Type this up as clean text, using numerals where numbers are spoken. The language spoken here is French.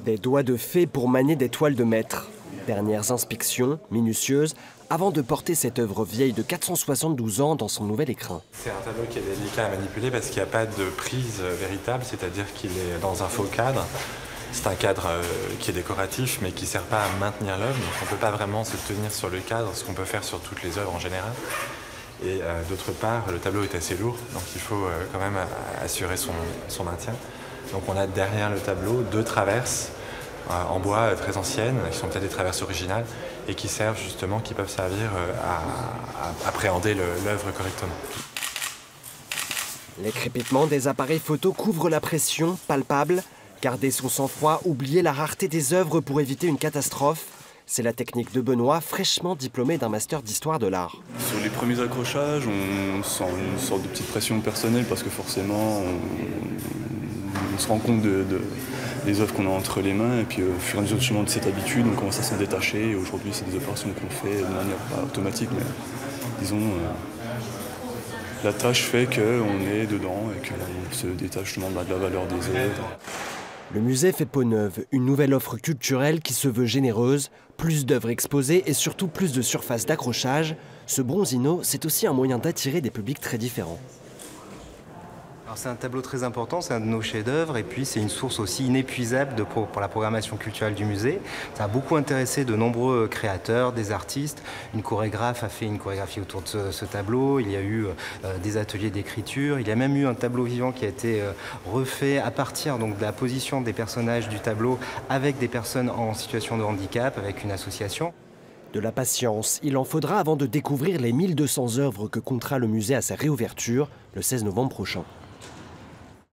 Des doigts de fée pour manier des toiles de maître. Dernières inspections, minutieuses, avant de porter cette œuvre vieille de 472 ans dans son nouvel écrin. C'est un tableau qui est délicat à manipuler parce qu'il n'y a pas de prise véritable, c'est-à-dire qu'il est dans un faux cadre. C'est un cadre qui est décoratif mais qui ne sert pas à maintenir l'œuvre, donc on ne peut pas vraiment se tenir sur le cadre, ce qu'on peut faire sur toutes les œuvres en général. Et d'autre part, le tableau est assez lourd, donc il faut quand même assurer son maintien. Donc on a derrière le tableau 2 traverses en bois très anciennes, qui sont peut-être des traverses originales, et qui servent justement, qui peuvent servir à appréhender l'œuvre correctement. Les crépitements des appareils photo couvrent la pression, palpable. Garder son sang-froid, oublier la rareté des œuvres pour éviter une catastrophe. C'est la technique de Benoît, fraîchement diplômé d'un master d'histoire de l'art. Sur les premiers accrochages, on sent une sorte de petite pression personnelle parce que forcément, on se rend compte des œuvres qu'on a entre les mains et puis au fur et à mesure justement de cette habitude, on commence à s'en détacher. Aujourd'hui, c'est des opérations qu'on fait de manière pas automatique, mais disons, la tâche fait qu'on est dedans et qu'on se détache justement de la valeur des œuvres. Le musée fait peau neuve, une nouvelle offre culturelle qui se veut généreuse, plus d'œuvres exposées et surtout plus de surface d'accrochage. Ce Bronzino, c'est aussi un moyen d'attirer des publics très différents. C'est un tableau très important, c'est un de nos chefs-d'œuvre et puis c'est une source aussi inépuisable pour la programmation culturelle du musée. Ça a beaucoup intéressé de nombreux créateurs, des artistes. Une chorégraphe a fait une chorégraphie autour de ce tableau. Il y a eu des ateliers d'écriture. Il y a même eu un tableau vivant qui a été refait à partir donc, de la position des personnages du tableau avec des personnes en situation de handicap, avec une association. De la patience, il en faudra avant de découvrir les 1200 œuvres que comptera le musée à sa réouverture le 16 novembre prochain.